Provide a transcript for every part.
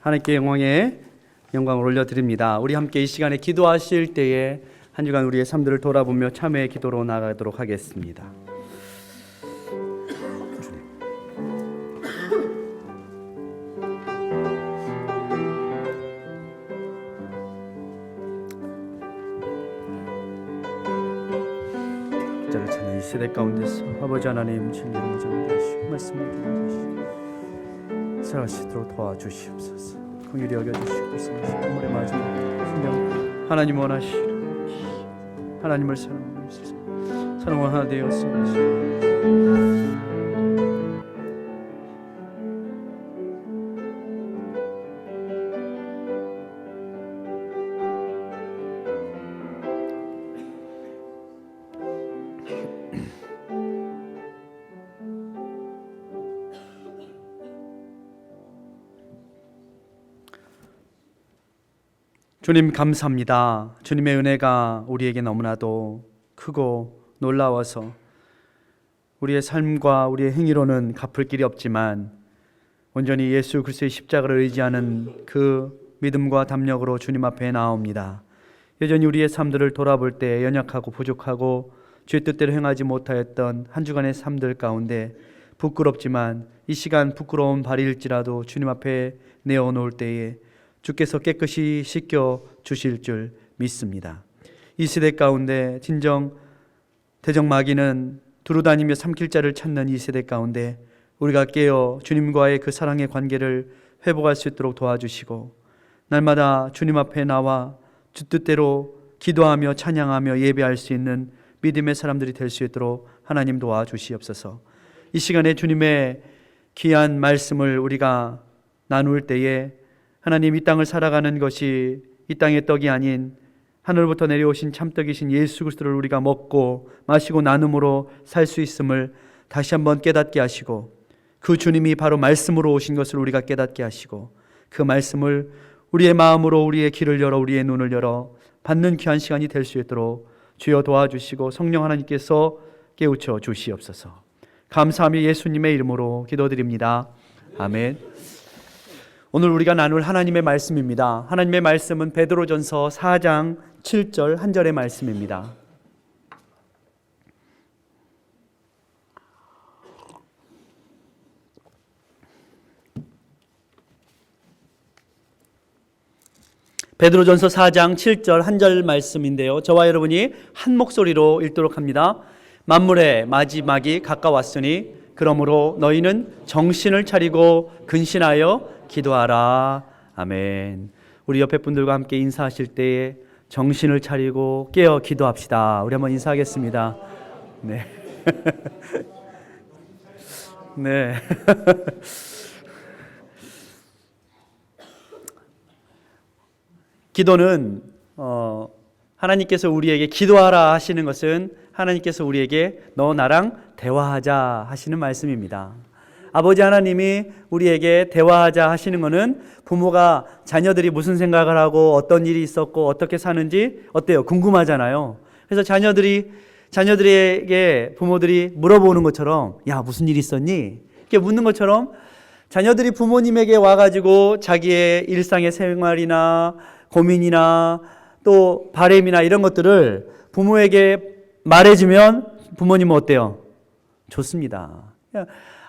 하나님께 영광을 올려드립니다. 우리 함께 이 시간에 기도하실 때에 한 주간 우리의 삶들을 돌아보며 참회의 기도로 나아가도록 하겠습니다. 기자를 찾는 이 세대 가운데서 아버지 하나님 진리를 전하시고 말씀을 들려주시고 살아가시도록 도와주시옵소서. 긍휼히 여겨주시고 선물의 마지막 순경 하나님 원하시는 하나님을 사랑하시옵소서. 사랑을 하나 되었습니다. 주님 감사합니다. 주님의 은혜가 우리에게 너무나도 크고 놀라워서 우리의 삶과 우리의 행위로는 갚을 길이 없지만 온전히 예수 그리스도의 십자가를 의지하는 그 믿음과 담력으로 주님 앞에 나옵니다. 여전히 우리의 삶들을 돌아볼 때 연약하고 부족하고 주의 뜻대로 행하지 못하였던 한 주간의 삶들 가운데 부끄럽지만 이 시간 부끄러운 발일지라도 주님 앞에 내어놓을 때에 주께서 깨끗이 씻겨 주실 줄 믿습니다. 이 시대 가운데 진정 대적 마귀는 두루다니며 삼킬 자를 찾는 이 세대 가운데 우리가 깨어 주님과의 그 사랑의 관계를 회복할 수 있도록 도와주시고 날마다 주님 앞에 나와 주 뜻대로 기도하며 찬양하며 예배할 수 있는 믿음의 사람들이 될 수 있도록 하나님 도와주시옵소서. 이 시간에 주님의 귀한 말씀을 우리가 나눌 때에 하나님, 이 땅을 살아가는 것이 이 땅의 떡이 아닌 하늘부터 내려오신 참떡이신 예수 그리스도를 우리가 먹고 마시고 나눔으로 살 수 있음을 다시 한번 깨닫게 하시고 그 주님이 바로 말씀으로 오신 것을 우리가 깨닫게 하시고 그 말씀을 우리의 마음으로 우리의 귀를 열어 우리의 눈을 열어 받는 귀한 시간이 될 수 있도록 주여 도와주시고 성령 하나님께서 깨우쳐 주시옵소서. 감사하며 예수님의 이름으로 기도드립니다. 아멘. 오늘 우리가 나눌 하나님의 말씀입니다. 하나님의 말씀은 베드로전서 4장 7절 한 절의 말씀입니다. 베드로전서 4장 7절 한 절 말씀인데요. 저와 여러분이 한 목소리로 읽도록 합니다. 만물의 마지막이 가까웠으니 그러므로 너희는 정신을 차리고 근신하여 기도하라. 아멘. 우리 옆에 분들과 함께 인사하실 때에 정신을 차리고 깨어 기도합시다. 우리 한번 인사하겠습니다. 네. 네. 기도는 하나님께서 우리에게 기도하라 하시는 것은 하나님께서 우리에게 너 나랑 대화하자 하시는 말씀입니다. 아버지 하나님이 우리에게 대화하자 하시는 것은 부모가 자녀들이 무슨 생각을 하고 어떤 일이 있었고 어떻게 사는지 어때요? 궁금하잖아요. 그래서 자녀들에게 부모들이 물어보는 것처럼 야 무슨 일 있었니? 이렇게 묻는 것처럼 자녀들이 부모님에게 와가지고 자기의 일상의 생활이나 고민이나 또 바램이나 이런 것들을 부모에게 말해주면 부모님은 어때요? 좋습니다.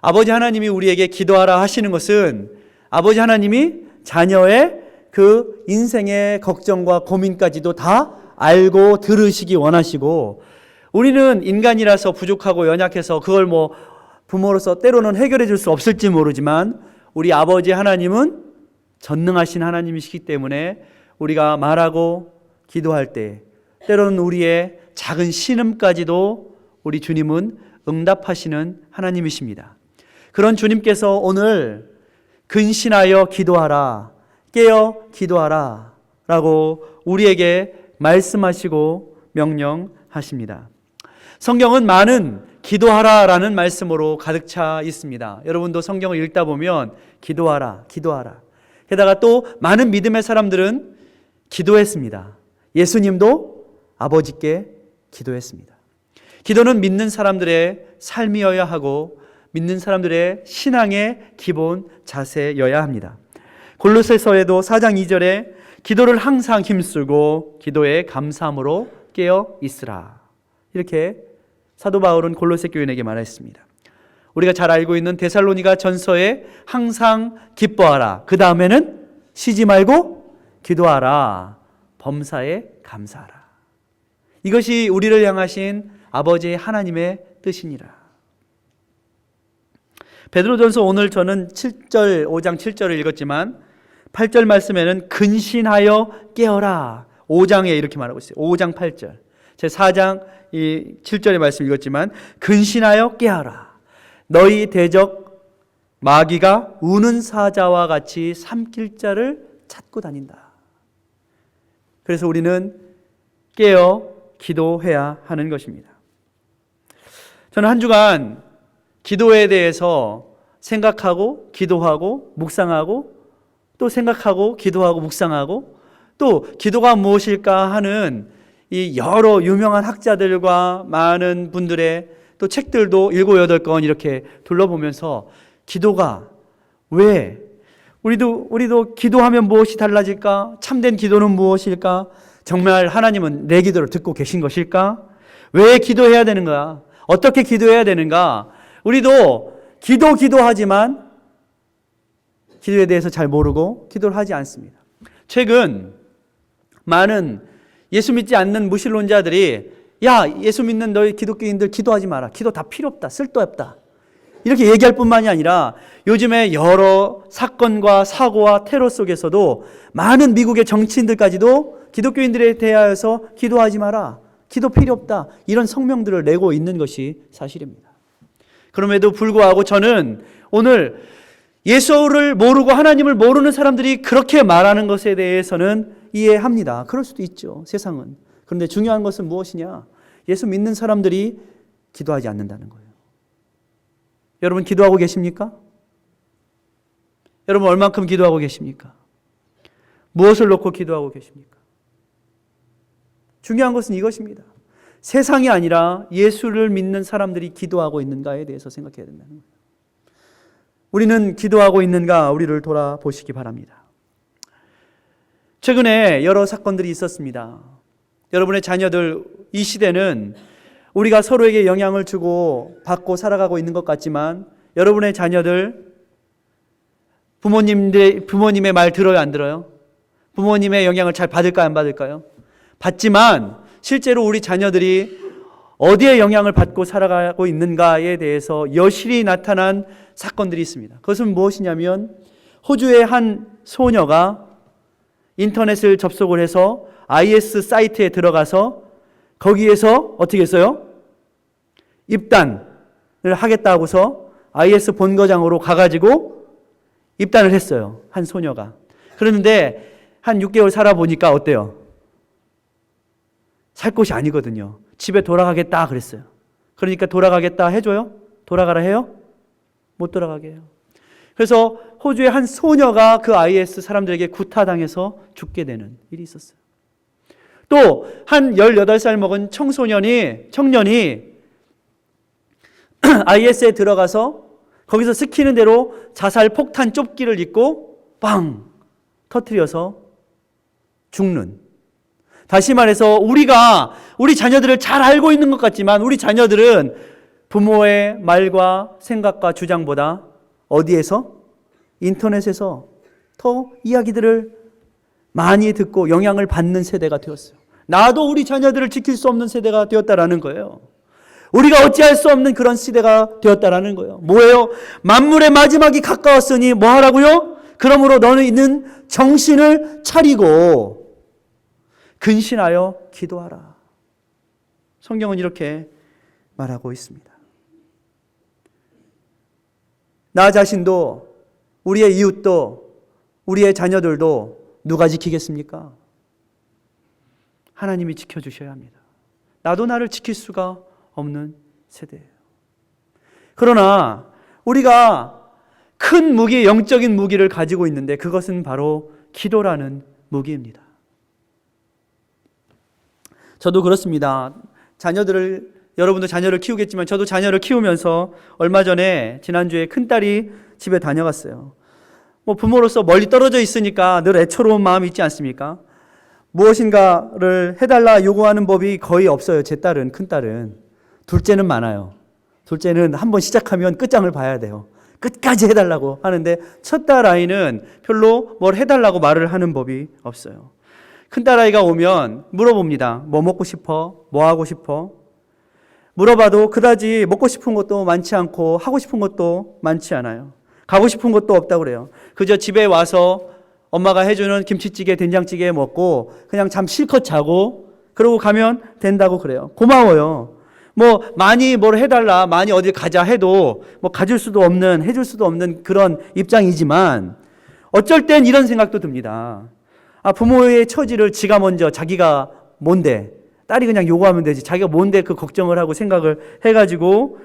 아버지 하나님이 우리에게 기도하라 하시는 것은 아버지 하나님이 자녀의 그 인생의 걱정과 고민까지도 다 알고 들으시기 원하시고 우리는 인간이라서 부족하고 연약해서 그걸 뭐 부모로서 때로는 해결해 줄 수 없을지 모르지만 우리 아버지 하나님은 전능하신 하나님이시기 때문에 우리가 말하고 기도할 때 때로는 우리의 작은 신음까지도 우리 주님은 응답하시는 하나님이십니다. 그런 주님께서 오늘 근신하여 기도하라, 깨어 기도하라 라고 우리에게 말씀하시고 명령하십니다. 성경은 많은 기도하라 라는 말씀으로 가득 차 있습니다. 여러분도 성경을 읽다 보면 기도하라, 기도하라. 게다가 또 많은 믿음의 사람들은 기도했습니다. 예수님도 아버지께 기도했습니다. 기도는 믿는 사람들의 삶이어야 하고 믿는 사람들의 신앙의 기본 자세여야 합니다. 골로새서에도 4장 2절에 기도를 항상 힘쓰고 기도에 감사함으로 깨어 있으라. 이렇게 사도 바울은 골로새 교인에게 말했습니다. 우리가 잘 알고 있는 데살로니가 전서에 항상 기뻐하라. 그 다음에는 쉬지 말고 기도하라. 범사에 감사하라. 이것이 우리를 향하신 아버지 하나님의 뜻이니라. 베드로전서 오늘 저는 5장 7절을 읽었지만 8절 말씀에는 근신하여 깨어라. 5장에 이렇게 말하고 있어요. 5장 8절. 제 4장 7절의 말씀 읽었지만 근신하여 깨어라. 너희 대적 마귀가 우는 사자와 같이 삼킬 자를 찾고 다닌다. 그래서 우리는 깨어 기도해야 하는 것입니다. 저는 한 주간 기도에 대해서 생각하고 기도하고 묵상하고 또 생각하고 기도하고 묵상하고 또 기도가 무엇일까 하는 이 여러 유명한 학자들과 많은 분들의 또 책들도 7, 8권 이렇게 둘러보면서 기도가 왜 우리도 기도하면 무엇이 달라질까? 참된 기도는 무엇일까? 정말 하나님은 내 기도를 듣고 계신 것일까? 왜 기도해야 되는가? 어떻게 기도해야 되는가? 우리도 기도하지만 기도에 대해서 잘 모르고 기도를 하지 않습니다. 최근 많은 예수 믿지 않는 무신론자들이 야, 예수 믿는 너희 기독교인들 기도하지 마라. 기도 다 필요 없다. 쓸데없다. 이렇게 얘기할 뿐만이 아니라 요즘에 여러 사건과 사고와 테러 속에서도 많은 미국의 정치인들까지도 기독교인들에 대하여서 기도하지 마라. 기도 필요 없다. 이런 성명들을 내고 있는 것이 사실입니다. 그럼에도 불구하고 저는 오늘 예수를 모르고 하나님을 모르는 사람들이 그렇게 말하는 것에 대해서는 이해합니다. 그럴 수도 있죠. 세상은. 그런데 중요한 것은 무엇이냐? 예수 믿는 사람들이 기도하지 않는다는 거예요. 여러분 기도하고 계십니까? 여러분 얼만큼 기도하고 계십니까? 무엇을 놓고 기도하고 계십니까? 중요한 것은 이것입니다. 세상이 아니라 예수를 믿는 사람들이 기도하고 있는가에 대해서 생각해야 된다는 거예요. 우리는 기도하고 있는가 우리를 돌아보시기 바랍니다. 최근에 여러 사건들이 있었습니다. 여러분의 자녀들, 이 시대는 우리가 서로에게 영향을 주고 받고 살아가고 있는 것 같지만 여러분의 자녀들 부모님의 말 들어요, 안 들어요? 부모님의 영향을 잘 받을까요, 안 받을까요? 받지만 실제로 우리 자녀들이 어디에 영향을 받고 살아가고 있는가에 대해서 여실히 나타난 사건들이 있습니다. 그것은 무엇이냐면 호주의 한 소녀가 인터넷을 접속을 해서 IS 사이트에 들어가서 거기에서 어떻게 했어요? 입단을 하겠다고서 IS 본거장으로 가가지고 입단을 했어요. 한 소녀가. 그런데 한 6개월 살아보니까 어때요? 살 곳이 아니거든요. 집에 돌아가겠다 그랬어요. 그러니까 돌아가겠다 해줘요? 돌아가라 해요? 못 돌아가게 해요. 그래서 호주의 한 소녀가 그 IS 사람들에게 구타당해서 죽게 되는 일이 있었어요. 또 한 18살 먹은 청년이 IS에 들어가서 거기서 시키는 대로 자살 폭탄 좁기를 입고 빵 터뜨려서 죽는. 다시 말해서 우리 자녀들을 잘 알고 있는 것 같지만 우리 자녀들은 부모의 말과 생각과 주장보다 어디에서? 인터넷에서 더 이야기들을 많이 듣고 영향을 받는 세대가 되었어요. 나도 우리 자녀들을 지킬 수 없는 세대가 되었다라는 거예요. 우리가 어찌할 수 없는 그런 시대가 되었다라는 거예요. 뭐예요? 만물의 마지막이 가까웠으니 뭐 하라고요? 그러므로 너는 정신을 차리고 근신하여 기도하라. 성경은 이렇게 말하고 있습니다. 나 자신도 우리의 이웃도 우리의 자녀들도 누가 지키겠습니까? 하나님이 지켜주셔야 합니다. 나도 나를 지킬 수가 없는 세대예요. 그러나 우리가 큰 무기, 영적인 무기를 가지고 있는데 그것은 바로 기도라는 무기입니다. 저도 그렇습니다. 여러분도 자녀를 키우겠지만 저도 자녀를 키우면서 얼마 전에 지난주에 큰딸이 집에 다녀갔어요. 뭐 부모로서 멀리 떨어져 있으니까 늘 애처로운 마음이 있지 않습니까? 무엇인가를 해달라 요구하는 법이 거의 없어요. 제 딸은, 큰딸은. 둘째는 많아요. 둘째는 한번 시작하면 끝장을 봐야 돼요. 끝까지 해달라고 하는데 첫딸 아이는 별로 뭘 해달라고 말을 하는 법이 없어요. 큰딸 아이가 오면 물어봅니다. 뭐 먹고 싶어? 뭐 하고 싶어? 물어봐도 그다지 먹고 싶은 것도 많지 않고 하고 싶은 것도 많지 않아요. 가고 싶은 것도 없다고 그래요. 그저 집에 와서 엄마가 해주는 김치찌개, 된장찌개 먹고 그냥 잠 실컷 자고 그러고 가면 된다고 그래요. 고마워요. 뭐 많이 뭘 해달라, 많이 어딜 가자 해도 뭐 가질 수도 없는, 해줄 수도 없는 그런 입장이지만 어쩔 땐 이런 생각도 듭니다. 부모의 처지를 지가 먼저 자기가 뭔데, 딸이 그냥 요구하면 되지, 자기가 뭔데 그 걱정을 하고 생각을 해가지고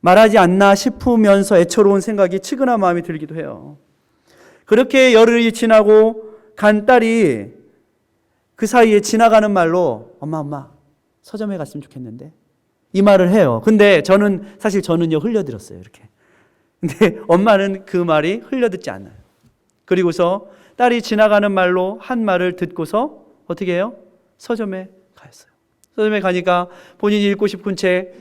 말하지 않나 싶으면서 애처로운 생각이 측은한 마음이 들기도 해요. 그렇게 열흘이 지나고 간 딸이 그 사이에 지나가는 말로 엄마 서점에 갔으면 좋겠는데 이 말을 해요. 근데 사실 저는요 흘려들었어요. 이렇게. 근데 엄마는 그 말이 흘려듣지 않아요. 그리고서 딸이 지나가는 말로 한 말을 듣고서 어떻게 해요? 서점에 갔어요. 서점에 가니까 본인이 읽고 싶은 책을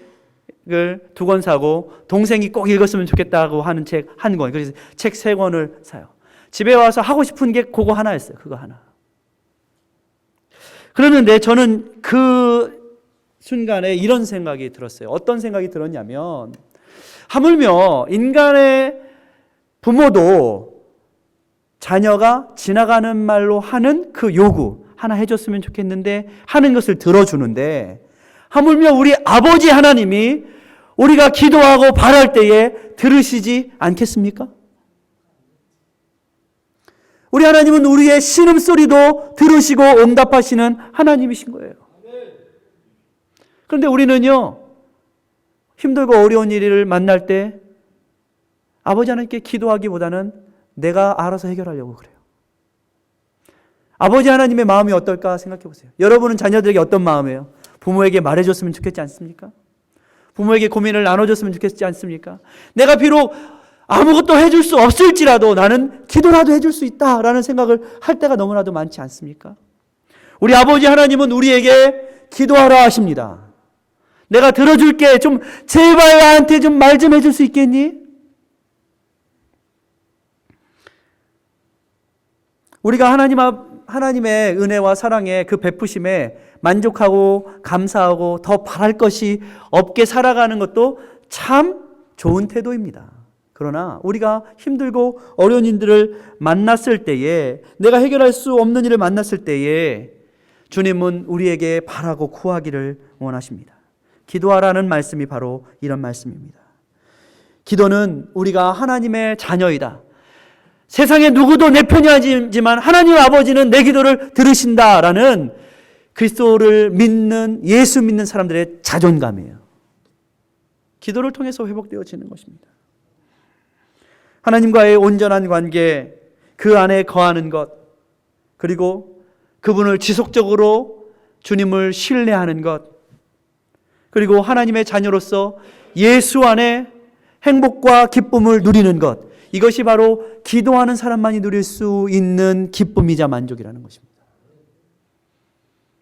2권 사고 동생이 꼭 읽었으면 좋겠다고 하는 책 1권, 그래서 책 3권을 사요. 집에 와서 하고 싶은 게 그거 하나였어요. 그거 하나. 그러는데 저는 그 순간에 이런 생각이 들었어요. 어떤 생각이 들었냐면 하물며 인간의 부모도 자녀가 지나가는 말로 하는 그 요구 하나 해줬으면 좋겠는데 하는 것을 들어주는데 하물며 우리 아버지 하나님이 우리가 기도하고 바랄 때에 들으시지 않겠습니까? 우리 하나님은 우리의 신음소리도 들으시고 응답하시는 하나님이신 거예요. 그런데 우리는요, 힘들고 어려운 일을 만날 때 아버지 하나님께 기도하기보다는 내가 알아서 해결하려고 그래요. 아버지 하나님의 마음이 어떨까 생각해 보세요. 여러분은 자녀들에게 어떤 마음이에요? 부모에게 말해줬으면 좋겠지 않습니까? 부모에게 고민을 나눠줬으면 좋겠지 않습니까? 내가 비록 아무것도 해줄 수 없을지라도 나는 기도라도 해줄 수 있다라는 생각을 할 때가 너무나도 많지 않습니까? 우리 아버지 하나님은 우리에게 기도하라 하십니다. 내가 들어줄게. 좀 제발 나한테 좀 말 좀 해줄 수 있겠니? 우리가 하나님의 은혜와 사랑에 그 베푸심에 만족하고 감사하고 더 바랄 것이 없게 살아가는 것도 참 좋은 태도입니다. 그러나 우리가 힘들고 어려운 일들을 만났을 때에, 내가 해결할 수 없는 일을 만났을 때에 주님은 우리에게 바라고 구하기를 원하십니다. 기도하라는 말씀이 바로 이런 말씀입니다. 기도는 우리가 하나님의 자녀이다. 세상에 누구도 내 편이 아니지만 하나님 아버지는 내 기도를 들으신다라는 그리스도를 믿는, 예수 믿는 사람들의 자존감이에요. 기도를 통해서 회복되어지는 것입니다. 하나님과의 온전한 관계, 그 안에 거하는 것, 그리고 그분을 지속적으로 주님을 신뢰하는 것, 그리고 하나님의 자녀로서 예수 안에 행복과 기쁨을 누리는 것, 이것이 바로 기도하는 사람만이 누릴 수 있는 기쁨이자 만족이라는 것입니다.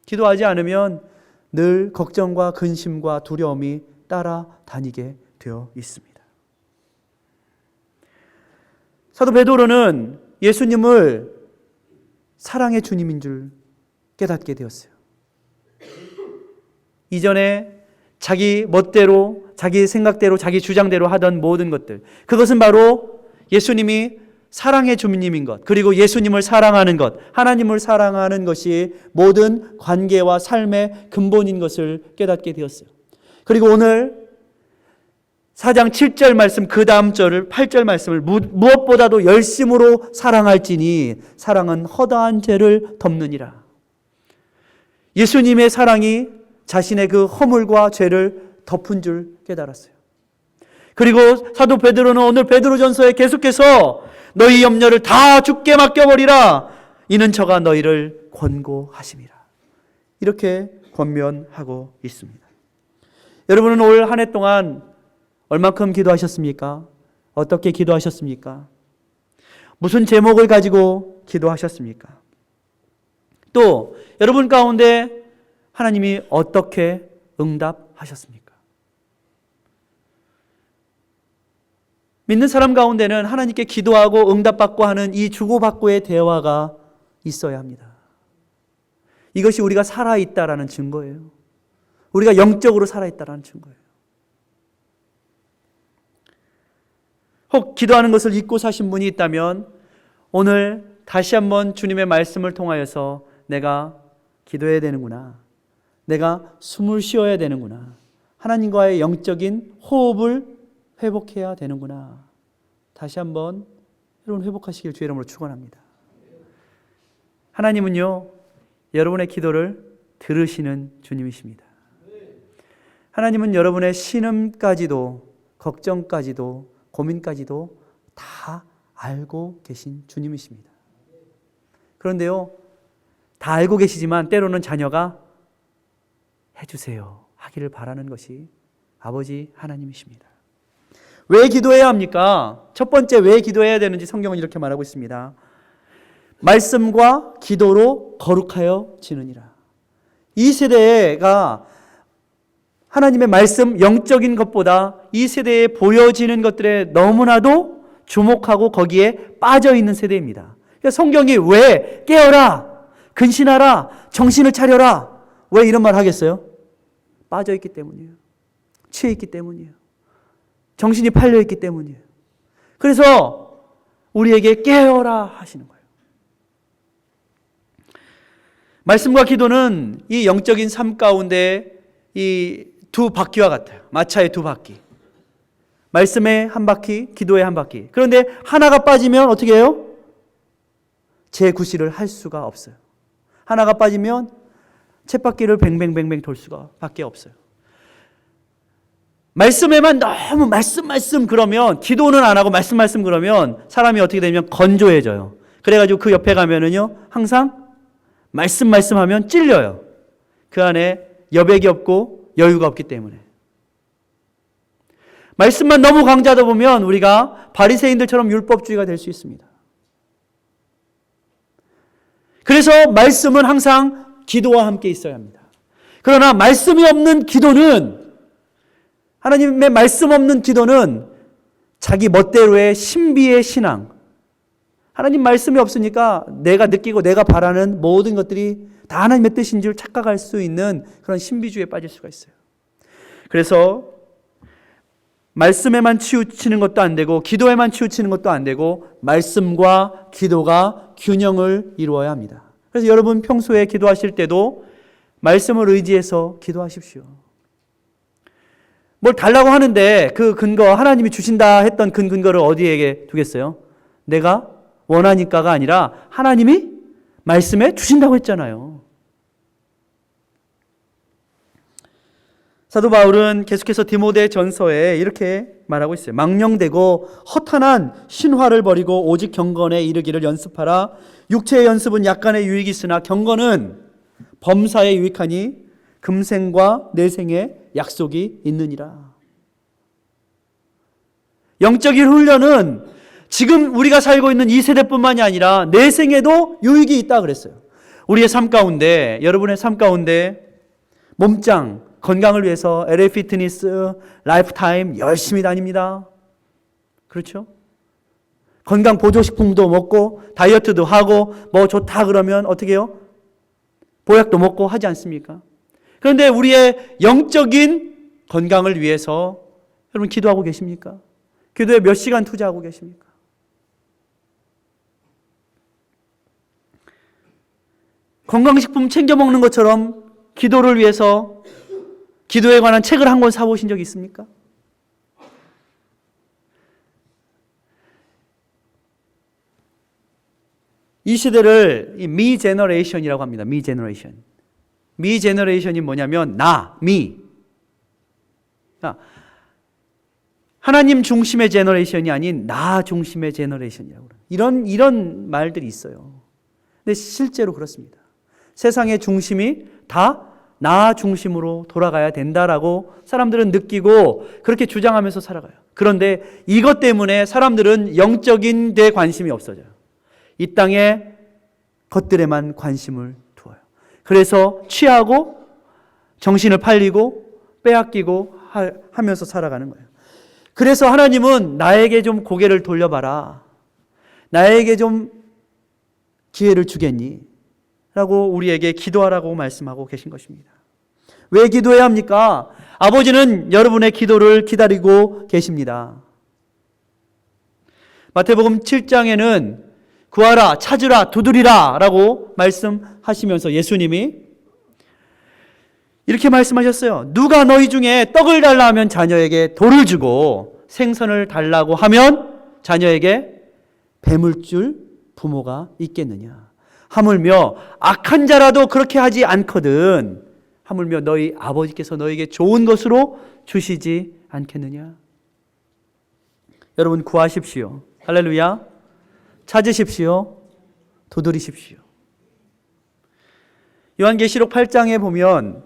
기도하지 않으면 늘 걱정과 근심과 두려움이 따라다니게 되어 있습니다. 사도 베드로는 예수님을 사랑의 주님인 줄 깨닫게 되었어요. 이전에 자기 멋대로, 자기 생각대로, 자기 주장대로 하던 모든 것들, 그것은 바로 예수님이 사랑의 주님인 것, 그리고 예수님을 사랑하는 것, 하나님을 사랑하는 것이 모든 관계와 삶의 근본인 것을 깨닫게 되었어요. 그리고 오늘 4장 7절 말씀, 그 다음 절을 8절 말씀을 무엇보다도 열심으로 사랑할지니 사랑은 허다한 죄를 덮느니라. 예수님의 사랑이 자신의 그 허물과 죄를 덮은 줄 깨달았어요. 그리고 사도 베드로는 오늘 베드로전서에 계속해서 너희 염려를 다 주께 맡겨버리라. 이는 저가 너희를 권고하심이라. 이렇게 권면하고 있습니다. 여러분은 올 한 해 동안 얼만큼 기도하셨습니까? 어떻게 기도하셨습니까? 무슨 제목을 가지고 기도하셨습니까? 또 여러분 가운데 하나님이 어떻게 응답하셨습니까? 믿는 사람 가운데는 하나님께 기도하고 응답받고 하는 이 주고받고의 대화가 있어야 합니다. 이것이 우리가 살아있다라는 증거예요. 우리가 영적으로 살아있다라는 증거예요. 혹 기도하는 것을 잊고 사신 분이 있다면 오늘 다시 한번 주님의 말씀을 통하여서 내가 기도해야 되는구나. 내가 숨을 쉬어야 되는구나. 하나님과의 영적인 호흡을 회복해야 되는구나. 다시 한번 여러분 회복하시길 주의 이름으로 축원합니다. 하나님은요, 여러분의 기도를 들으시는 주님이십니다. 하나님은 여러분의 신음까지도 걱정까지도 고민까지도 다 알고 계신 주님이십니다. 그런데요, 다 알고 계시지만 때로는 자녀가 해주세요 하기를 바라는 것이 아버지 하나님이십니다. 왜 기도해야 합니까? 첫 번째 왜 기도해야 되는지 성경은 이렇게 말하고 있습니다. 말씀과 기도로 거룩하여 지느니라. 이 세대가 하나님의 말씀, 영적인 것보다 이 세대에 보여지는 것들에 너무나도 주목하고 거기에 빠져 있는 세대입니다. 그러니까 성경이 왜 깨어라, 근신하라, 정신을 차려라, 왜 이런 말 하겠어요? 빠져 있기 때문이에요. 취해 있기 때문이에요. 정신이 팔려 있기 때문이에요. 그래서 우리에게 깨어라 하시는 거예요. 말씀과 기도는 이 영적인 삶 가운데 이 두 바퀴와 같아요. 마차의 두 바퀴. 말씀의 한 바퀴, 기도의 한 바퀴. 그런데 하나가 빠지면 어떻게 해요? 재구시를 할 수가 없어요. 하나가 빠지면 쳇바퀴를 뱅뱅뱅뱅 돌 수가 밖에 없어요. 말씀에만 너무 말씀 그러면, 기도는 안 하고 말씀 그러면 사람이 어떻게 되냐면 건조해져요. 그래가지고 그 옆에 가면은요, 항상 말씀 하면 찔려요. 그 안에 여백이 없고 여유가 없기 때문에. 말씀만 너무 강조하다 보면 우리가 바리새인들처럼 율법주의가 될 수 있습니다. 그래서 말씀은 항상 기도와 함께 있어야 합니다. 그러나 말씀이 없는 기도는, 하나님의 말씀 없는 기도는 자기 멋대로의 신비의 신앙, 하나님 말씀이 없으니까 내가 느끼고 내가 바라는 모든 것들이 다 하나님의 뜻인 줄 착각할 수 있는 그런 신비주의에 빠질 수가 있어요. 그래서 말씀에만 치우치는 것도 안 되고 기도에만 치우치는 것도 안 되고 말씀과 기도가 균형을 이루어야 합니다. 그래서 여러분 평소에 기도하실 때도 말씀을 의지해서 기도하십시오. 뭘 달라고 하는데 그 근거, 하나님이 주신다 했던 그 근거를 어디에게 두겠어요? 내가 원하니까가 아니라 하나님이 말씀에 주신다고 했잖아요. 사도 바울은 계속해서 디모데 전서에 이렇게 말하고 있어요. 망령되고 허탄한 신화를 버리고 오직 경건에 이르기를 연습하라. 육체의 연습은 약간의 유익이 있으나 경건은 범사에 유익하니 금생과 내생에 약속이 있느니라. 영적인 훈련은 지금 우리가 살고 있는 이 세대뿐만이 아니라 내생에도 유익이 있다 그랬어요. 우리의 삶 가운데, 여러분의 삶 가운데 몸짱, 건강을 위해서 LA 피트니스, 라이프타임 열심히 다닙니다. 그렇죠? 건강 보조식품도 먹고 다이어트도 하고 뭐 좋다 그러면 어떻게 해요? 보약도 먹고 하지 않습니까? 그런데 우리의 영적인 건강을 위해서 여러분 기도하고 계십니까? 기도에 몇 시간 투자하고 계십니까? 건강식품 챙겨 먹는 것처럼 기도를 위해서 기도에 관한 책을 한 권 사보신 적이 있습니까? 이 시대를 미 제너레이션이라고 합니다. 미 제너레이션. 미 제너레이션이 뭐냐면 미. 하나님 중심의 제너레이션이 아닌 나 중심의 제너레이션이라고 그래요. 이런 말들이 있어요. 근데 실제로 그렇습니다. 세상의 중심이 다 나 중심으로 돌아가야 된다라고 사람들은 느끼고 그렇게 주장하면서 살아가요. 그런데 이것 때문에 사람들은 영적인 데 관심이 없어져요. 이 땅의 것들에만 관심을 두어요. 그래서 취하고 정신을 팔리고 빼앗기고 하면서 살아가는 거예요. 그래서 하나님은 나에게 좀 고개를 돌려봐라. 나에게 좀 기회를 주겠니? 라고 우리에게 기도하라고 말씀하고 계신 것입니다. 왜 기도해야 합니까? 아버지는 여러분의 기도를 기다리고 계십니다. 마태복음 7장에는 구하라, 찾으라, 두드리라 라고 말씀하시면서 예수님이 이렇게 말씀하셨어요. 누가 너희 중에 떡을 달라 하면 자녀에게 돌을 주고 생선을 달라고 하면 자녀에게 뱀을 줄 부모가 있겠느냐. 하물며 악한 자라도 그렇게 하지 않거든. 하물며 너희 아버지께서 너에게 좋은 것으로 주시지 않겠느냐. 여러분 구하십시오. 할렐루야. 찾으십시오. 두드리십시오. 요한계시록 8장에 보면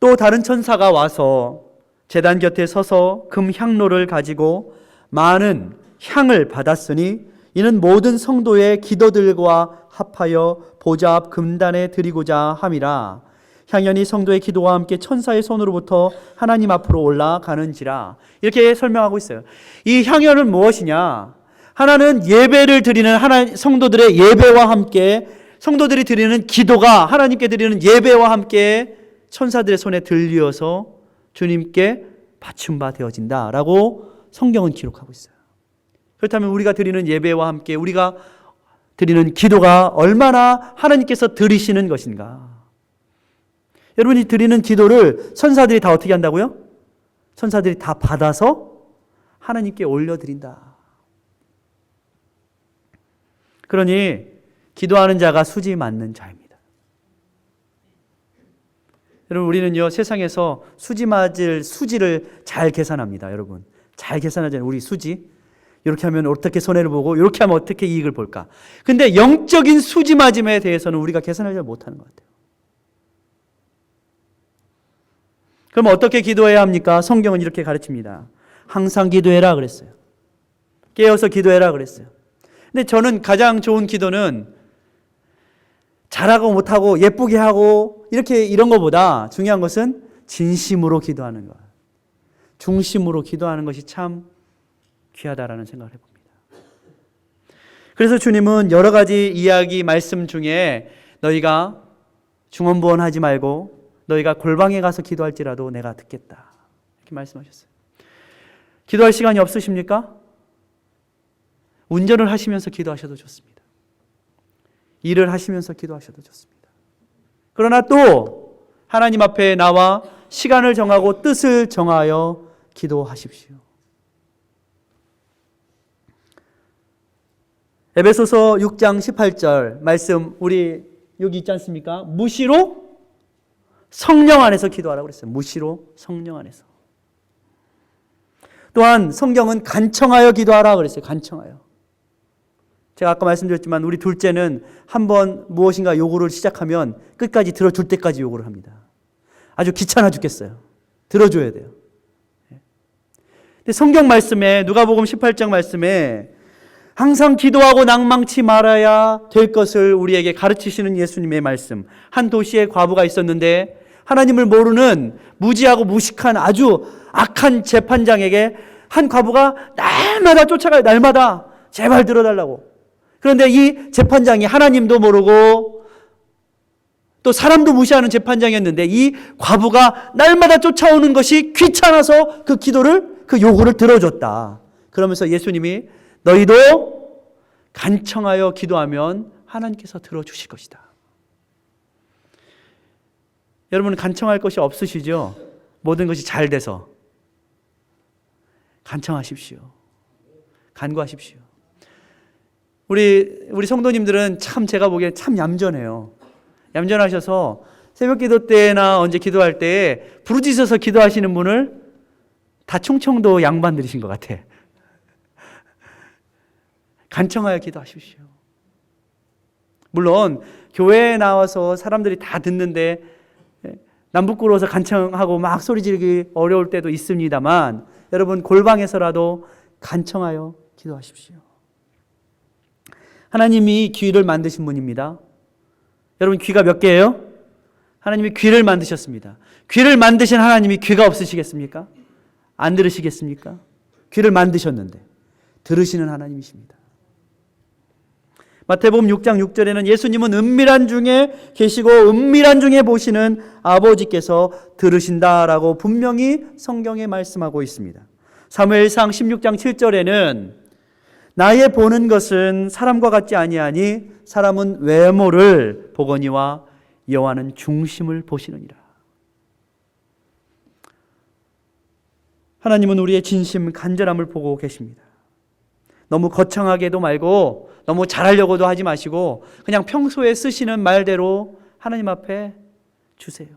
또 다른 천사가 와서 제단 곁에 서서 금 향로를 가지고 많은 향을 받았으니 이는 모든 성도의 기도들과 합하여 보좌 앞 금단에 드리고자 함이라. 향연이 성도의 기도와 함께 천사의 손으로부터 하나님 앞으로 올라가는지라. 이렇게 설명하고 있어요. 이 향연은 무엇이냐? 하나는 예배를 드리는 성도들의 예배와 함께 성도들이 드리는 기도가 하나님께 드리는 예배와 함께 천사들의 손에 들려서 주님께 바친바 되어진다라고 성경은 기록하고 있어요. 그렇다면 우리가 드리는 예배와 함께 우리가 드리는 기도가 얼마나 하나님께서 들으시는 것인가? 여러분이 드리는 기도를 천사들이 다 어떻게 한다고요? 천사들이 다 받아서 하나님께 올려드린다. 그러니 기도하는 자가 수지 맞는 자입니다. 여러분 우리는요 세상에서 수지 맞을 수지를 잘 계산합니다. 여러분 잘 계산하잖아요. 우리 수지 이렇게 하면 어떻게 손해를 보고 이렇게 하면 어떻게 이익을 볼까. 근데 영적인 수지 맞음에 대해서는 우리가 계산을 잘 못하는 것 같아요. 그럼 어떻게 기도해야 합니까? 성경은 이렇게 가르칩니다. 항상 기도해라 그랬어요. 깨어서 기도해라 그랬어요. 근데 저는 가장 좋은 기도는 잘하고 못하고 예쁘게 하고 이런 것보다 중요한 것은 진심으로 기도하는 것, 중심으로 기도하는 것이 참 귀하다라는 생각을 해봅니다. 그래서 주님은 여러 가지 이야기 말씀 중에 너희가 중언부언하지 말고 너희가 골방에 가서 기도할지라도 내가 듣겠다 이렇게 말씀하셨어요. 기도할 시간이 없으십니까? 운전을 하시면서 기도하셔도 좋습니다. 일을 하시면서 기도하셔도 좋습니다. 그러나 또 하나님 앞에 나와 시간을 정하고 뜻을 정하여 기도하십시오. 에베소서 6장 18절 말씀 우리 여기 있지 않습니까? 무시로 성령 안에서 기도하라고 그랬어요. 무시로 성령 안에서. 또한 성경은 간청하여 기도하라 그랬어요. 간청하여. 제가 아까 말씀드렸지만 우리 둘째는 한번 무엇인가 요구를 시작하면 끝까지 들어줄 때까지 요구를 합니다. 아주 귀찮아 죽겠어요. 들어줘야 돼요. 근데 성경 말씀에 누가복음 18장 말씀에 항상 기도하고 낭망치 말아야 될 것을 우리에게 가르치시는 예수님의 말씀. 한 도시에 과부가 있었는데 하나님을 모르는 무지하고 무식한 아주 악한 재판장에게 한 과부가 날마다 쫓아가요. 날마다 제발 들어달라고. 그런데 이 재판장이 하나님도 모르고 또 사람도 무시하는 재판장이었는데 이 과부가 날마다 쫓아오는 것이 귀찮아서 그 기도를 그 요구를 들어줬다. 그러면서 예수님이 너희도 간청하여 기도하면 하나님께서 들어주실 것이다. 여러분 간청할 것이 없으시죠? 모든 것이 잘 돼서 간청하십시오. 간구하십시오. 우리 성도님들은 참 제가 보기엔 참 얌전해요. 얌전하셔서 새벽 기도 때나 언제 기도할 때 부르짖어서 기도하시는 분을 다 충청도 양반들이신 것 같아. 간청하여 기도하십시오. 물론 교회에 나와서 사람들이 다 듣는데 남 부끄러워서 간청하고 막 소리 지르기 어려울 때도 있습니다만 여러분 골방에서라도 간청하여 기도하십시오. 하나님이 귀를 만드신 분입니다. 여러분, 귀가 몇 개예요? 하나님이 귀를 만드셨습니다. 귀를 만드신 하나님이 귀가 없으시겠습니까? 안 들으시겠습니까? 귀를 만드셨는데 들으시는 하나님이십니다. 마태복음 6장 6절에는 예수님은 은밀한 중에 계시고 은밀한 중에 보시는 아버지께서 들으신다라고 분명히 성경에 말씀하고 있습니다. 사무엘상 16장 7절에는 나의 보는 것은 사람과 같지 아니하니 사람은 외모를 보거니와 여호와는 중심을 보시느니라. 하나님은 우리의 진심 간절함을 보고 계십니다. 너무 거창하게도 말고 너무 잘하려고도 하지 마시고 그냥 평소에 쓰시는 말대로 하나님 앞에 주세요.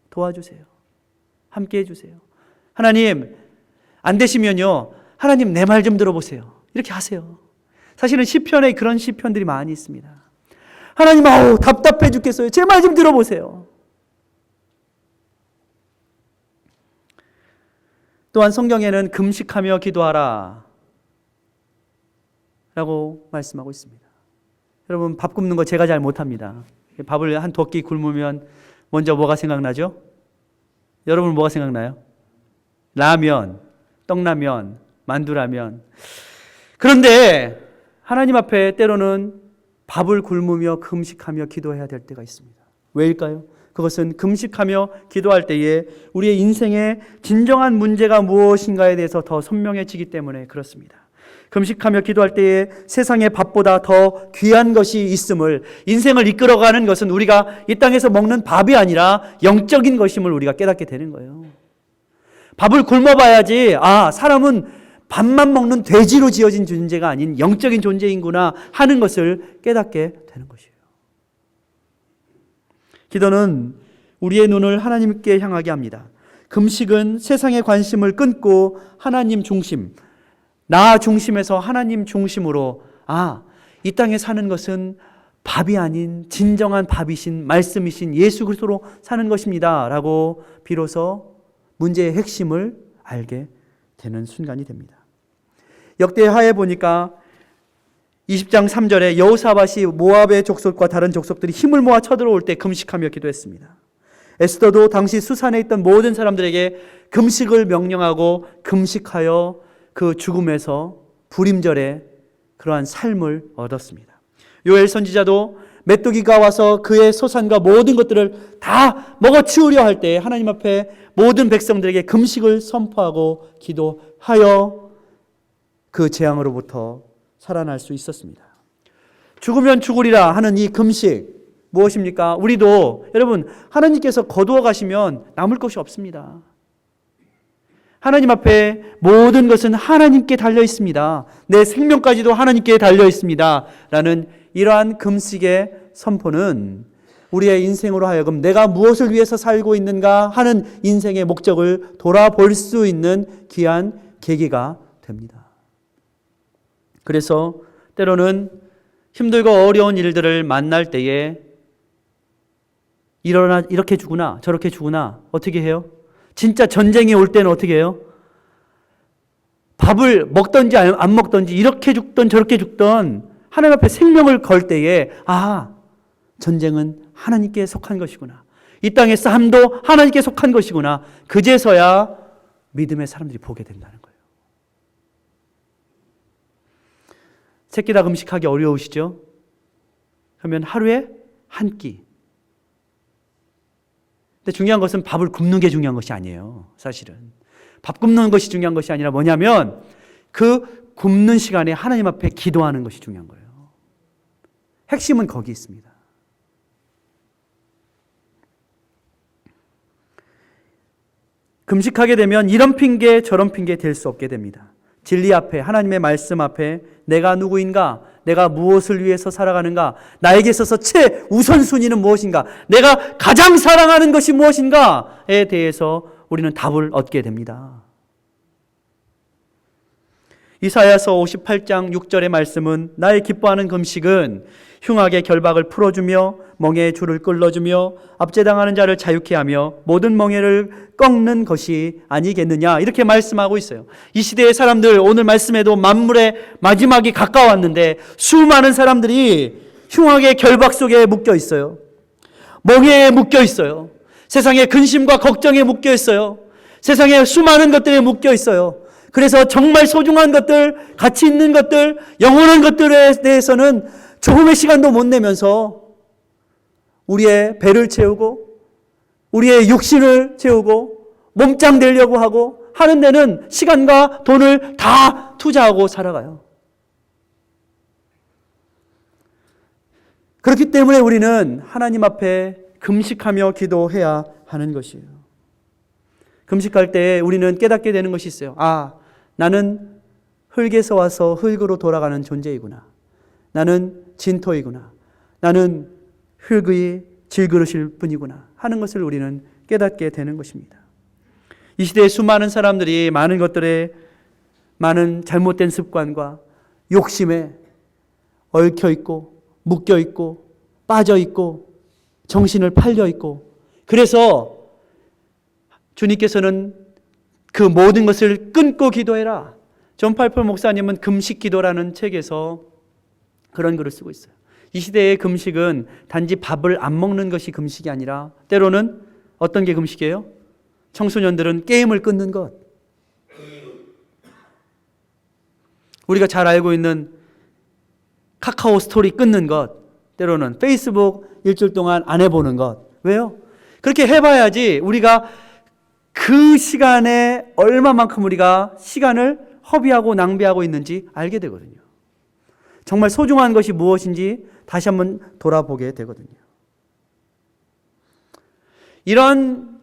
도와주세요. 함께 해주세요. 하나님, 안 되시면요, 하나님 내 말 좀 들어보세요. 이렇게 하세요. 사실은 시편에 그런 시편들이 많이 있습니다. 하나님, 아우 답답해 죽겠어요. 제 말 좀 들어보세요. 또한 성경에는 금식하며 기도하라 라고 말씀하고 있습니다. 여러분, 밥 굽는 거 제가 잘 못합니다. 밥을 한 2끼 굶으면 먼저 뭐가 생각나죠? 여러분 뭐가 생각나요? 라면, 떡라면, 만두라면. 그런데 하나님 앞에 때로는 밥을 굶으며 금식하며 기도해야 될 때가 있습니다. 왜일까요? 그것은 금식하며 기도할 때에 우리의 인생의 진정한 문제가 무엇인가에 대해서 더 선명해지기 때문에 그렇습니다. 금식하며 기도할 때에 세상의 밥보다 더 귀한 것이 있음을, 인생을 이끌어가는 것은 우리가 이 땅에서 먹는 밥이 아니라 영적인 것임을 우리가 깨닫게 되는 거예요. 밥을 굶어봐야지, 사람은 밥만 먹는 돼지로 지어진 존재가 아닌 영적인 존재인구나 하는 것을 깨닫게 되는 것이에요. 기도는 우리의 눈을 하나님께 향하게 합니다. 금식은 세상의 관심을 끊고 하나님 중심, 나 중심에서 하나님 중심으로 이 땅에 사는 것은 밥이 아닌 진정한 밥이신 말씀이신 예수 그리스도로 사는 것입니다 라고 비로소 문제의 핵심을 알게 되는 순간이 됩니다. 역대하에 보니까 20장 3절에 여호사밧이 모압의 족속과 다른 족속들이 힘을 모아 쳐들어올 때 금식하며 기도했습니다. 에스더도 당시 수산에 있던 모든 사람들에게 금식을 명령하고 금식하여 그 죽음에서 불임절에 그러한 삶을 얻었습니다. 요엘 선지자도 메뚜기가 와서 그의 소산과 모든 것들을 다 먹어치우려 할 때 하나님 앞에 모든 백성들에게 금식을 선포하고 기도하여 그 재앙으로부터 살아날 수 있었습니다. 죽으면 죽으리라 하는 이 금식 무엇입니까? 우리도 여러분, 하나님께서 거두어 가시면 남을 것이 없습니다. 하나님 앞에 모든 것은 하나님께 달려 있습니다. 내 생명까지도 하나님께 달려 있습니다 라는 이러한 금식의 선포는 우리의 인생으로 하여금 내가 무엇을 위해서 살고 있는가 하는 인생의 목적을 돌아볼 수 있는 귀한 계기가 됩니다. 그래서 때로는 힘들고 어려운 일들을 만날 때에 이렇게 죽구나 저렇게 죽구나 어떻게 해요? 진짜 전쟁이 올 때는 어떻게 해요? 밥을 먹든지 안 먹든지 이렇게 죽든 저렇게 죽든 하나님 앞에 생명을 걸 때에 전쟁은 하나님께 속한 것이구나. 이 땅의 싸움도 하나님께 속한 것이구나. 그제서야 믿음의 사람들이 보게 된다는 거예요. 세 끼 다 금식하기 어려우시죠? 그러면 하루에 한 끼. 근데 중요한 것은 밥을 굶는 게 중요한 것이 아니에요. 사실은 밥 굶는 것이 중요한 것이 아니라 뭐냐면 그 굶는 시간에 하나님 앞에 기도하는 것이 중요한 거예요. 핵심은 거기 있습니다. 금식하게 되면 이런 핑계 저런 핑계 될 수 없게 됩니다. 진리 앞에, 하나님의 말씀 앞에 내가 누구인가, 내가 무엇을 위해서 살아가는가, 나에게 있어서 최우선순위는 무엇인가, 내가 가장 사랑하는 것이 무엇인가에 대해서 우리는 답을 얻게 됩니다. 이사야서 58장 6절의 말씀은 나의 기뻐하는 금식은 흉악의 결박을 풀어주며 멍에의 줄을 끌어주며 압제당하는 자를 자유케 하며 모든 멍에를 꺾는 것이 아니겠느냐, 이렇게 말씀하고 있어요. 이 시대의 사람들, 오늘 말씀에도 만물의 마지막이 가까웠는데 수많은 사람들이 흉악의 결박 속에 묶여 있어요. 멍에에 묶여 있어요. 세상의 근심과 걱정에 묶여 있어요. 세상의 수많은 것들에 묶여 있어요. 그래서 정말 소중한 것들, 가치 있는 것들, 영원한 것들에 대해서는 조금의 시간도 못 내면서 우리의 배를 채우고 우리의 육신을 채우고 몸짱 되려고 하고 하는 데는 시간과 돈을 다 투자하고 살아가요. 그렇기 때문에 우리는 하나님 앞에 금식하며 기도해야 하는 것이에요. 금식할 때 우리는 깨닫게 되는 것이 있어요. 아, 나는 흙에서 와서 흙으로 돌아가는 존재이구나. 나는 진토이구나. 나는 흙의 질그릇일 뿐이구나 하는 것을 우리는 깨닫게 되는 것입니다. 이 시대의 수많은 사람들이 많은 것들에, 많은 잘못된 습관과 욕심에 얽혀 있고 묶여 있고 빠져 있고 정신을 팔려 있고, 그래서 주님께서는 그 모든 것을 끊고 기도해라. 존 팔펄 목사님은 금식 기도라는 책에서 그런 글을 쓰고 있어요. 이 시대의 금식은 단지 밥을 안 먹는 것이 금식이 아니라 때로는 어떤 게 금식이에요? 청소년들은 게임을 끊는 것, 우리가 잘 알고 있는 카카오 스토리 끊는 것, 때로는 페이스북 일주일 동안 안 해보는 것. 왜요? 그렇게 해봐야지 우리가 그 시간에 얼마만큼 우리가 시간을 허비하고 낭비하고 있는지 알게 되거든요. 정말 소중한 것이 무엇인지 다시 한번 돌아보게 되거든요. 이런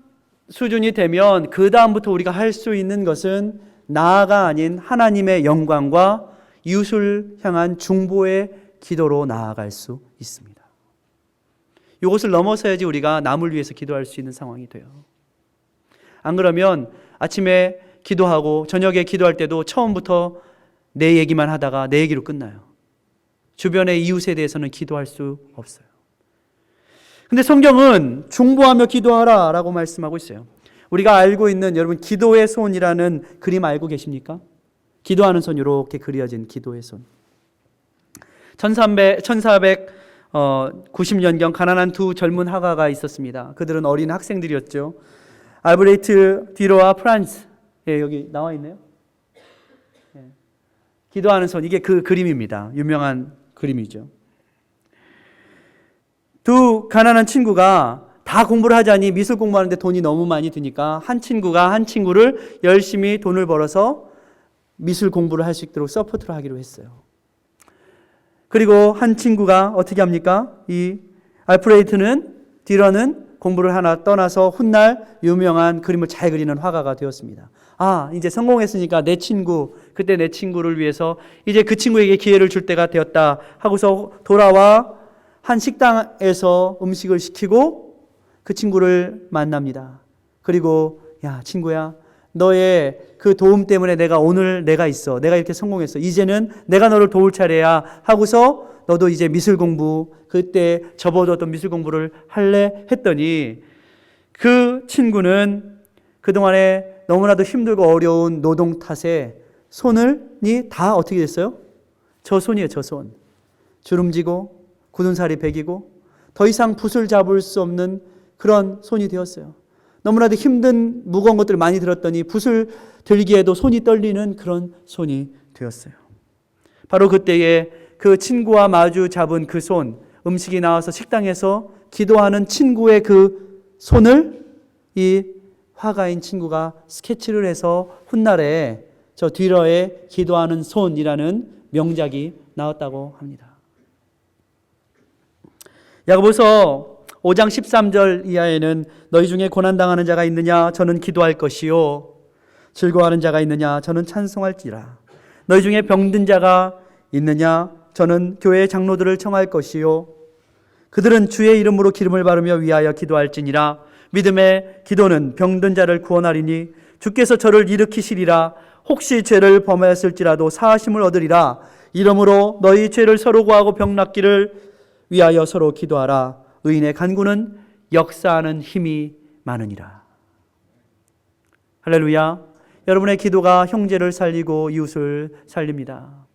수준이 되면 그 다음부터 우리가 할 수 있는 것은 나아가 아닌 하나님의 영광과 이웃을 향한 중보의 기도로 나아갈 수 있습니다. 이것을 넘어서야지 우리가 남을 위해서 기도할 수 있는 상황이 돼요. 안 그러면 아침에 기도하고 저녁에 기도할 때도 처음부터 내 얘기만 하다가 내 얘기로 끝나요. 주변의 이웃에 대해서는 기도할 수 없어요. 근데 성경은 중보하며 기도하라 라고 말씀하고 있어요. 우리가 알고 있는, 여러분, 기도의 손이라는 그림 알고 계십니까? 기도하는 손, 이렇게 그려진 기도의 손. 1490년경 가난한 두 젊은 화가가 있었습니다. 그들은 어린 학생들이었죠. 알브레이트 뒤로와 프란츠, 여기 나와 있네요. 기도하는 손, 이게 그 그림입니다. 유명한 그림이죠. 두 가난한 친구가 다 공부를 하자니 미술 공부하는데 돈이 너무 많이 드니까 한 친구가 한 친구를 열심히 돈을 벌어서 미술 공부를 할 수 있도록 서포트를 하기로 했어요. 그리고 한 친구가 어떻게 합니까? 이 알프레이트는 뒤로는 공부를 하나 떠나서 훗날 유명한 그림을 잘 그리는 화가가 되었습니다. 아, 이제 성공했으니까 내 친구, 그때 내 친구를 위해서 이제 그 친구에게 기회를 줄 때가 되었다 하고서 돌아와 한 식당에서 음식을 시키고 그 친구를 만납니다. 그리고 야, 친구야, 너의 그 도움 때문에 내가 있어. 내가 이렇게 성공했어. 이제는 내가 너를 도울 차례야 하고서 너도 이제 미술 공부, 그때 접어뒀던 미술 공부를 할래? 했더니 그 친구는 그동안에 너무나도 힘들고 어려운 노동 탓에 손이 다 어떻게 됐어요? 저 손이에요, 저 손. 주름지고 굳은 살이 배기고 더 이상 붓을 잡을 수 없는 그런 손이 되었어요. 너무나도 힘든 무거운 것들을 많이 들었더니 붓을 들기에도 손이 떨리는 그런 손이 되었어요. 바로 그때에 그 친구와 마주 잡은 그 손, 음식이 나와서 식당에서 기도하는 친구의 그 손을 이 화가인 친구가 스케치를 해서 훗날에 저 뒤러에 기도하는 손이라는 명작이 나왔다고 합니다. 야고보서 5장 13절 이하에는 너희 중에 고난당하는 자가 있느냐? 저는 기도할 것이요. 즐거워하는 자가 있느냐? 저는 찬송할지라. 너희 중에 병든 자가 있느냐? 저는 교회의 장로들을 청할 것이요. 그들은 주의 이름으로 기름을 바르며 위하여 기도할지니라. 믿음의 기도는 병든 자를 구원하리니 주께서 저를 일으키시리라. 혹시 죄를 범하였을지라도 사하심을 얻으리라. 이러므로 너희 죄를 서로 구하고 병 낫기를 위하여 서로 기도하라. 의인의 간구는 역사하는 힘이 많으니라. 할렐루야. 여러분의 기도가 형제를 살리고 이웃을 살립니다.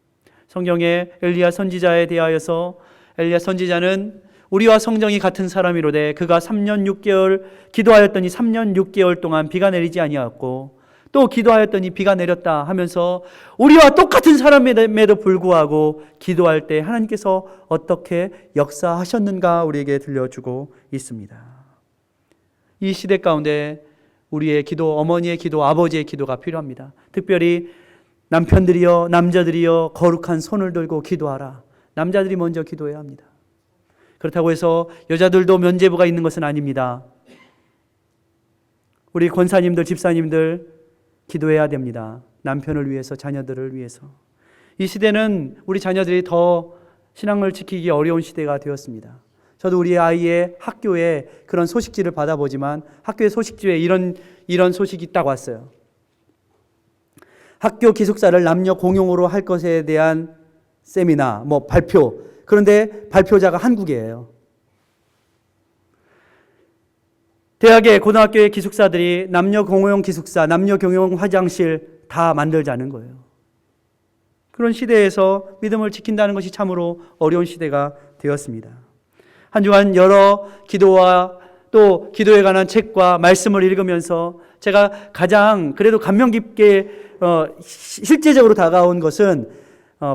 성경에 엘리야 선지자에 대하여서 엘리야 선지자는 우리와 성정이 같은 사람이로되 그가 3년 6개월 기도하였더니 3년 6개월 동안 비가 내리지 아니하였고 또 기도하였더니 비가 내렸다 하면서 우리와 똑같은 사람임에도 불구하고 기도할 때 하나님께서 어떻게 역사하셨는가 우리에게 들려주고 있습니다. 이 시대 가운데 우리의 기도, 어머니의 기도, 아버지의 기도가 필요합니다. 특별히 남편들이여, 남자들이여 거룩한 손을 들고 기도하라. 남자들이 먼저 기도해야 합니다. 그렇다고 해서 여자들도 면죄부가 있는 것은 아닙니다. 우리 권사님들, 집사님들 기도해야 됩니다. 남편을 위해서, 자녀들을 위해서. 이 시대는 우리 자녀들이 더 신앙을 지키기 어려운 시대가 되었습니다. 저도 우리 아이의 학교에 그런 소식지를 받아보지만 학교의 소식지에 이런 소식이 딱 왔어요. 학교 기숙사를 남녀 공용으로 할 것에 대한 세미나, 발표. 그런데 발표자가 한국이에요. 대학의 고등학교의 기숙사들이 남녀 공용 기숙사, 남녀 공용 화장실 다 만들자는 거예요. 그런 시대에서 믿음을 지킨다는 것이 참으로 어려운 시대가 되었습니다. 한 주간 여러 기도와 또 기도에 관한 책과 말씀을 읽으면서 제가 가장 그래도 감명 깊게 실제적으로 다가온 것은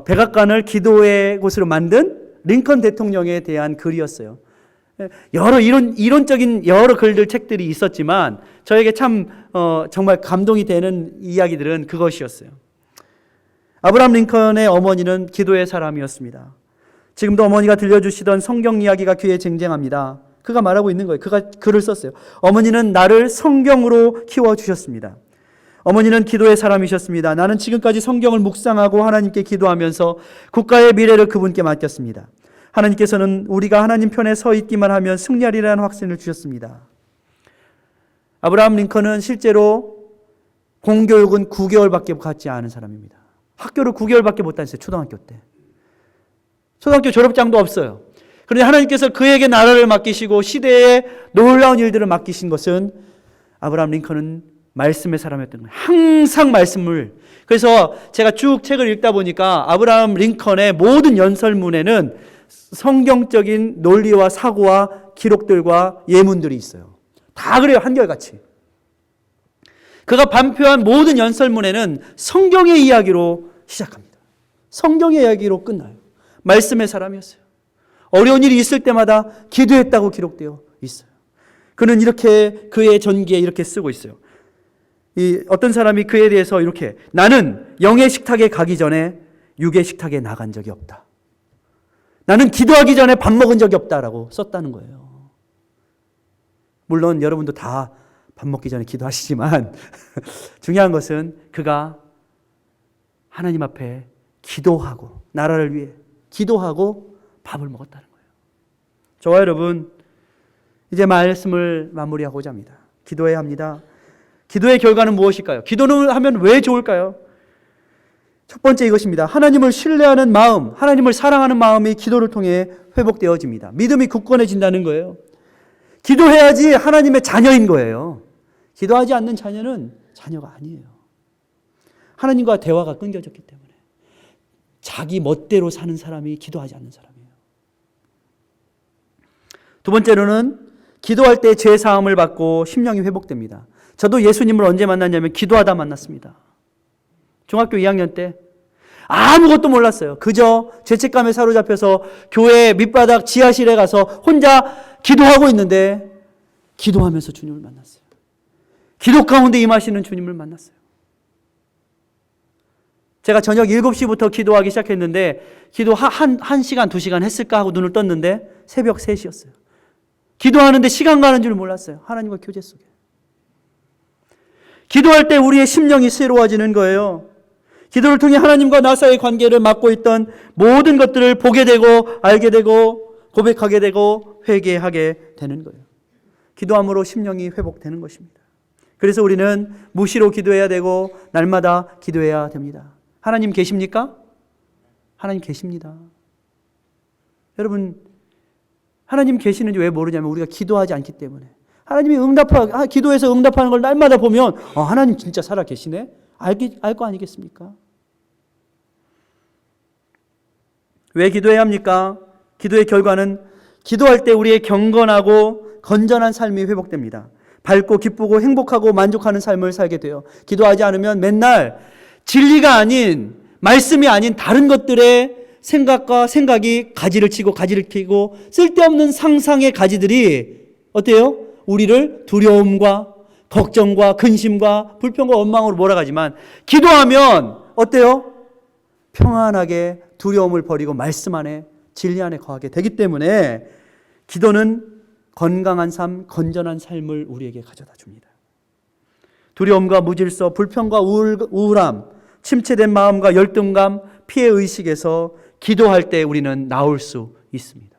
백악관을 기도의 곳으로 만든 링컨 대통령에 대한 글이었어요. 여러 이론적인 여러 글들, 책들이 있었지만 저에게 참 정말 감동이 되는 이야기들은 그것이었어요. 아브라함 링컨의 어머니는 기도의 사람이었습니다. 지금도 어머니가 들려주시던 성경 이야기가 귀에 쟁쟁합니다. 그가 말하고 있는 거예요. 그가 글을 썼어요. 어머니는 나를 성경으로 키워주셨습니다. 어머니는 기도의 사람이셨습니다. 나는 지금까지 성경을 묵상하고 하나님께 기도하면서 국가의 미래를 그분께 맡겼습니다. 하나님께서는 우리가 하나님 편에 서 있기만 하면 승리하리라는 확신을 주셨습니다. 아브라함 링컨은 실제로 공교육은 9개월밖에 갖지 않은 사람입니다. 학교를 9개월밖에 못 다녔어요. 초등학교 때. 초등학교 졸업장도 없어요. 그런데 하나님께서 그에게 나라를 맡기시고 시대에 놀라운 일들을 맡기신 것은 아브라함 링컨은 말씀의 사람이었던 거예요. 항상 말씀을. 그래서 제가 쭉 책을 읽다 보니까 아브라함 링컨의 모든 연설문에는 성경적인 논리와 사고와 기록들과 예문들이 있어요. 다 그래요. 한결같이. 그가 발표한 모든 연설문에는 성경의 이야기로 시작합니다. 성경의 이야기로 끝나요. 말씀의 사람이었어요. 어려운 일이 있을 때마다 기도했다고 기록되어 있어요. 그는 이렇게 그의 전기에 이렇게 쓰고 있어요. 어떤 사람이 그에 대해서 이렇게 나는 영의 식탁에 가기 전에 육의 식탁에 나간 적이 없다. 나는 기도하기 전에 밥 먹은 적이 없다라고 썼다는 거예요. 물론 여러분도 다 밥 먹기 전에 기도하시지만 중요한 것은 그가 하나님 앞에 기도하고 나라를 위해 기도하고 밥을 먹었다는 거예요. 저와 여러분 이제 말씀을 마무리하고자 합니다. 기도해야 합니다. 기도의 결과는 무엇일까요? 기도를 하면 왜 좋을까요? 첫 번째 이것입니다. 하나님을 신뢰하는 마음, 하나님을 사랑하는 마음이 기도를 통해 회복되어집니다. 믿음이 굳건해진다는 거예요. 기도해야지 하나님의 자녀인 거예요. 기도하지 않는 자녀는 자녀가 아니에요. 하나님과 대화가 끊겨졌기 때문에 자기 멋대로 사는 사람이 기도하지 않는 사람이에요. 두 번째로는 기도할 때 죄 사함을 받고 심령이 회복됩니다. 저도 예수님을 언제 만났냐면 기도하다 만났습니다. 중학교 2학년 때 아무것도 몰랐어요. 그저 죄책감에 사로잡혀서 교회 밑바닥 지하실에 가서 혼자 기도하고 있는데 기도하면서 주님을 만났어요. 기도 가운데 임하시는 주님을 만났어요. 제가 저녁 7시부터 기도하기 시작했는데 기도 1시간, 2시간 했을까 하고 눈을 떴는데 새벽 3시였어요. 기도하는데 시간 가는 줄 몰랐어요. 하나님과 교제 속에. 기도할 때 우리의 심령이 새로워지는 거예요. 기도를 통해 하나님과 나 사이의 관계를 맡고 있던 모든 것들을 보게 되고 알게 되고 고백하게 되고 회개하게 되는 거예요. 기도함으로 심령이 회복되는 것입니다. 그래서 우리는 무시로 기도해야 되고 날마다 기도해야 됩니다. 하나님 계십니까? 하나님 계십니다. 여러분, 하나님 계시는지 왜 모르냐면 우리가 기도하지 않기 때문에. 하나님이 기도해서 응답하는 걸 날마다 보면 하나님 진짜 살아 계시네? 알 거 아니겠습니까? 왜 기도해야 합니까? 기도의 결과는 기도할 때 우리의 경건하고 건전한 삶이 회복됩니다. 밝고 기쁘고 행복하고 만족하는 삶을 살게 돼요. 기도하지 않으면 맨날 진리가 아닌, 말씀이 아닌 다른 것들의 생각이 가지를 치고 쓸데없는 상상의 가지들이 어때요? 우리를 두려움과 걱정과 근심과 불평과 원망으로 몰아가지만 기도하면 어때요? 평안하게 두려움을 버리고 말씀 안에 진리 안에 거하게 되기 때문에 기도는 건강한 삶, 건전한 삶을 우리에게 가져다 줍니다. 두려움과 무질서, 불평과 우울함, 침체된 마음과 열등감, 피해의식에서 기도할 때 우리는 나올 수 있습니다.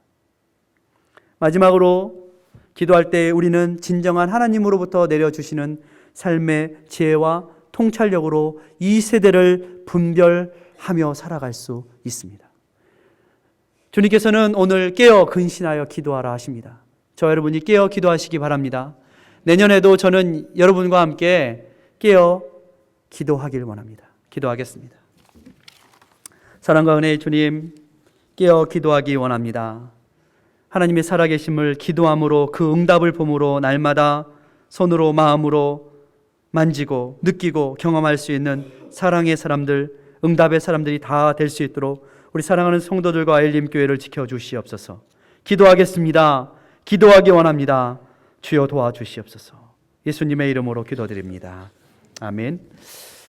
마지막으로 기도할 때 우리는 진정한 하나님으로부터 내려주시는 삶의 지혜와 통찰력으로 이 세대를 분별하며 살아갈 수 있습니다. 주님께서는 오늘 깨어 근신하여 기도하라 하십니다. 저 여러분이 깨어 기도하시기 바랍니다. 내년에도 저는 여러분과 함께 깨어 기도하길 원합니다. 기도하겠습니다. 사랑과 은혜의 주님, 깨어 기도하기 원합니다. 하나님의 살아계심을 기도함으로 그 응답을 봄으로 날마다 손으로 마음으로 만지고 느끼고 경험할 수 있는 사랑의 사람들, 응답의 사람들이 다 될 수 있도록 우리 사랑하는 성도들과 아일림교회를 지켜주시옵소서. 기도하겠습니다. 기도하기 원합니다. 주여 도와주시옵소서. 예수님의 이름으로 기도드립니다. 아멘.